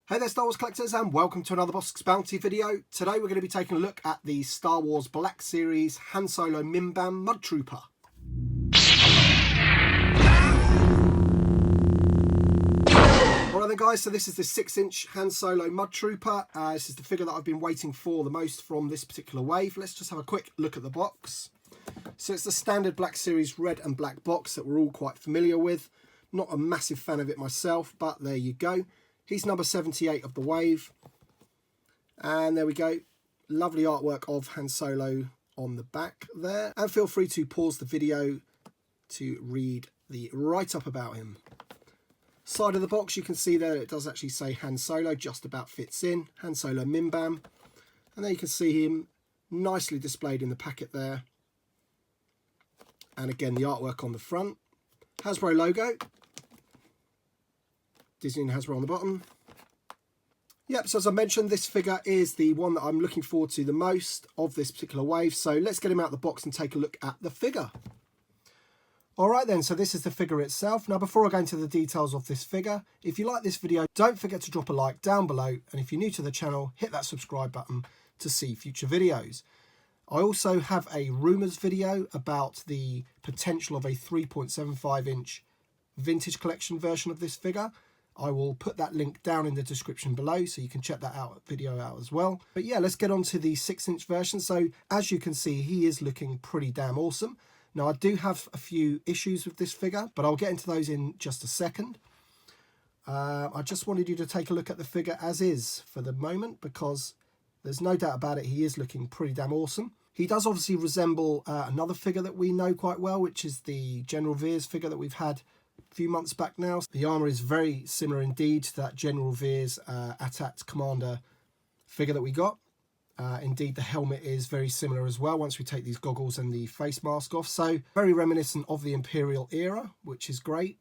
Hey there Star Wars collectors, and welcome to another Bossk's Bounty video. Today we're going to be taking a look at the Star Wars Black Series Han Solo Mimban Mudtrooper. Alright then guys, so this is the 6-inch Han Solo Mudtrooper. This is the figure that I've been waiting for the most from this particular wave. Let's just have a quick look at the box. So it's the standard Black Series red and black box that we're all quite familiar with. Not a massive fan of it myself, but there you go. He's number 78 of the wave. And there we go. Lovely artwork of Han Solo on the back there. And feel free to pause the video to read the write-up about him. Side of the box, you can see there it does actually say Han Solo, just about fits in. Han Solo Mimban. And there you can see him nicely displayed in the packet there. And again, the artwork on the front. Hasbro logo. Disney and Hasbro on the bottom. Yep, so as I mentioned, this figure is the one that I'm looking forward to the most of this particular wave. So let's get him out of the box and take a look at the figure. Alright then, so this is the figure itself. Now before I go into the details of this figure, if you like this video, don't forget to drop a like down below. And if you're new to the channel, hit that subscribe button to see future videos. I also have a Rumours video about the potential of a 3.75-inch vintage collection version of this figure. I will put that link down in the description below so you can check that video out as well. But yeah, let's get on to the 6-inch version. So as you can see, he is looking pretty damn awesome. Now I do have a few issues with this figure, but I'll get into those in just a second. I just wanted you to take a look at the figure as is for the moment, because there's no doubt about it, he is looking pretty damn awesome. He does obviously resemble another figure that we know quite well, which is the General Veers figure that we've had a few months back now. The armour is very similar indeed to that General Veers AT-AT Commander figure that we got. Indeed, the helmet is very similar as well once we take these goggles and the face mask off. So very reminiscent of the Imperial era, which is great.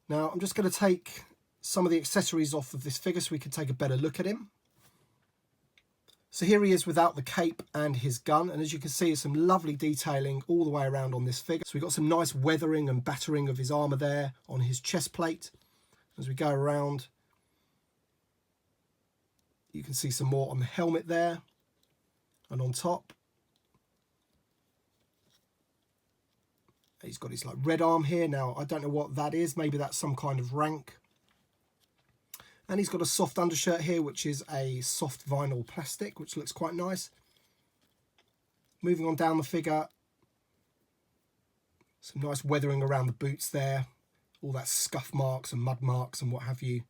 Now I'm just going to take some of the accessories off of this figure so we can take a better look at him. So here he is without the cape and his gun, and as you can see, there's some lovely detailing all the way around on this figure. So we've got some nice weathering and battering of his armour there on his chest plate. As we go around, you can see some more on the helmet there and on top. He's got his like red arm here. Now I don't know what that is, maybe that's some kind of rank. And he's got a soft undershirt here, which is a soft vinyl plastic, which looks quite nice. Moving on down the figure, some nice weathering around the boots there. All that scuff marks and mud marks and what have you,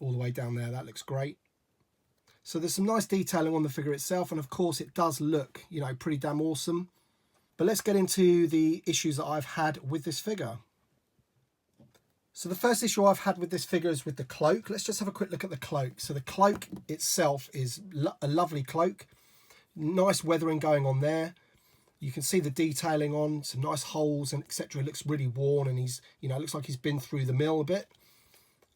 all the way down there. That looks great. So there's some nice detailing on the figure itself, and of course it does look, you know, pretty damn awesome. But let's get into the issues that I've had with this figure. So the first issue I've had with this figure is with the cloak. Let's just have a quick look at the cloak. So the cloak itself is a lovely cloak. Nice weathering going on there. You can see the detailing on, some nice holes and etc. It looks really worn, and he's, you know, looks like he's been through the mill a bit.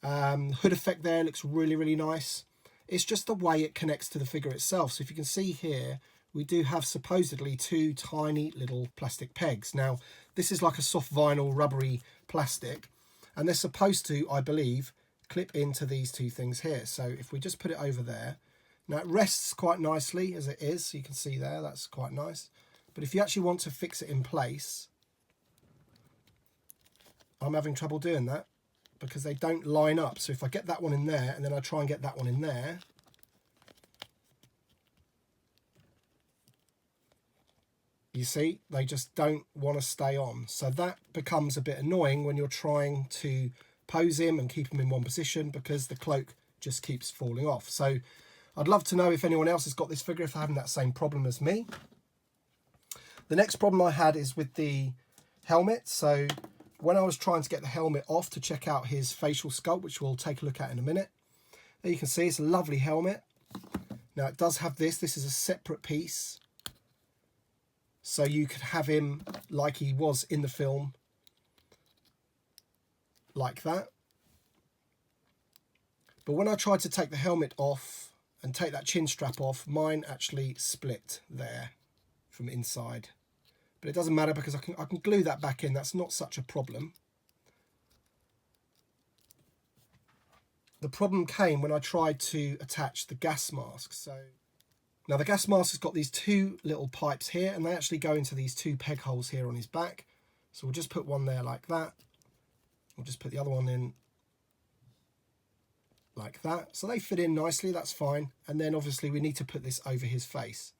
Hood effect there looks really, really nice. It's just the way it connects to the figure itself. So if you can see here, we do have supposedly two tiny little plastic pegs. Now, this is like a soft vinyl rubbery plastic. And they're supposed to, I believe, clip into these two things here. So if we just put it over there, now it rests quite nicely as it is. So you can see there, that's quite nice. But if you actually want to fix it in place, I'm having trouble doing that because they don't line up. So if I get that one in there and then I try and get that one in there, you see, they just don't want to stay on. So that becomes a bit annoying when you're trying to pose him and keep him in one position, because the cloak just keeps falling off. So I'd love to know if anyone else has got this figure, if they're having that same problem as me. The next problem I had is with the helmet. So when I was trying to get the helmet off to check out his facial sculpt, which we'll take a look at in a minute, there you can see it's a lovely helmet. Now it does have this is a separate piece. So you could have him like he was in the film, like that. But when I tried to take the helmet off and take that chin strap off, mine actually split there from inside. But it doesn't matter because I can glue that back in. That's not such a problem. The problem came when I tried to attach the gas mask. So now the gas mask has got these two little pipes here, and they actually go into these two peg holes here on his back. So we'll just put one there like that. We'll just put the other one in like that. So they fit in nicely, that's fine. And then obviously we need to put this over his face.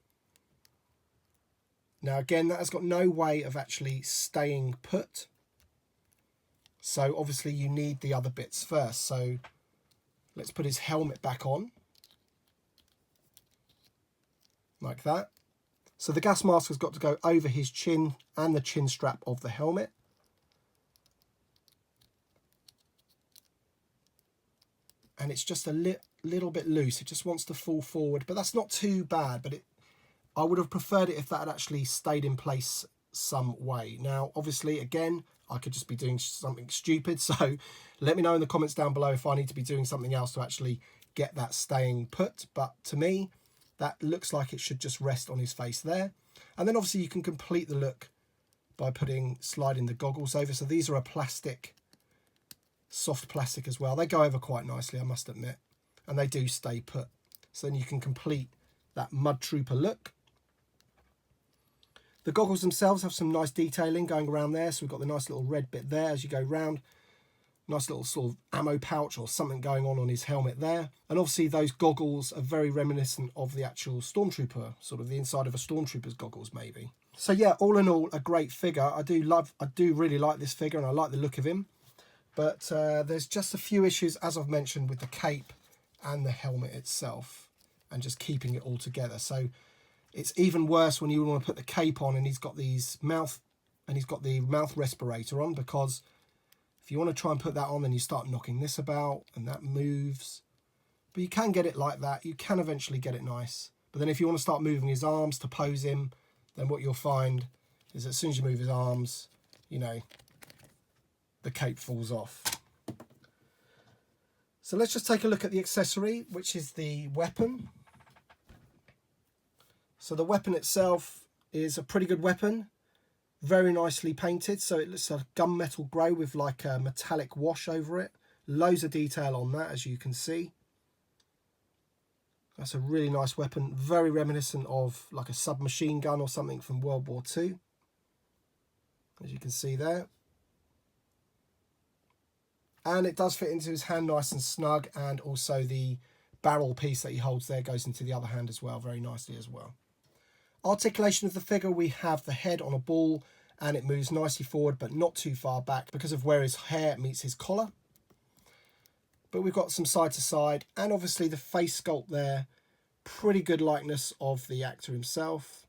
Now again, that has got no way of actually staying put. So obviously you need the other bits first. So let's put his helmet back on. Like that. So the gas mask has got to go over his chin and the chin strap of the helmet. And it's just a little bit loose. It just wants to fall forward, but that's not too bad. But I would have preferred it if that had actually stayed in place some way. Now, obviously, again, I could just be doing something stupid. So let me know in the comments down below if I need to be doing something else to actually get that staying put. But to me, that looks like it should just rest on his face there. And then obviously you can complete the look by sliding the goggles over. So these are a plastic, soft plastic as well. They go over quite nicely, I must admit. And they do stay put. So then you can complete that Mudtrooper look. The goggles themselves have some nice detailing going around there. So we've got the nice little red bit there as you go round. Nice little sort of ammo pouch or something going on his helmet there. And obviously those goggles are very reminiscent of the actual Stormtrooper, sort of the inside of a Stormtrooper's goggles maybe. So yeah, all in all, a great figure. I do really like this figure and I like the look of him. But there's just a few issues, as I've mentioned, with the cape and the helmet itself and just keeping it all together. So it's even worse when you want to put the cape on and he's got the mouth respirator on, because if you want to try and put that on, then you start knocking this about and that moves. But you can get it like that. You can eventually get it nice. But then if you want to start moving his arms to pose him, then what you'll find is as soon as you move his arms, you know, the cape falls off. So let's just take a look at the accessory, which is the weapon. So the weapon itself is a pretty good weapon. Very nicely painted, so it looks like gunmetal grey with like a metallic wash over it. Loads of detail on that, as you can see. That's a really nice weapon, very reminiscent of like a submachine gun or something from World War II, as you can see there. And it does fit into his hand nice and snug, and also the barrel piece that he holds there goes into the other hand as well, very nicely as well. Articulation of the figure, we have the head on a ball and it moves nicely forward but not too far back because of where his hair meets his collar. But we've got some side to side, and obviously the face sculpt there, pretty good likeness of the actor himself,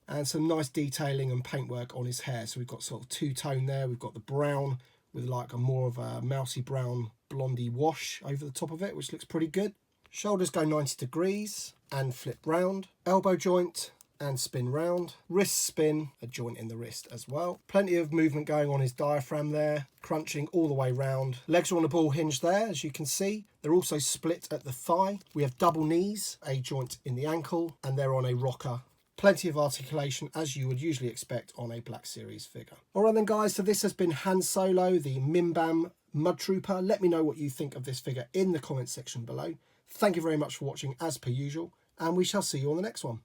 and some nice detailing and paintwork on his hair. So we've got sort of two-tone there. We've got the brown with like a more of a mousy brown blondie wash over the top of it, which looks pretty good. Shoulders go 90 degrees and flip round. Elbow joint and spin round. Wrist spin, a joint in the wrist as well. Plenty of movement going on his diaphragm there, crunching all the way round. Legs are on a ball hinge there, as you can see. They're also split at the thigh. We have double knees, a joint in the ankle, and they're on a rocker. Plenty of articulation, as you would usually expect on a Black Series figure. All right then guys, so this has been Han Solo, the Mimban Mudtrooper. Let me know what you think of this figure in the comments section below. Thank you very much for watching as per usual, and we shall see you on the next one.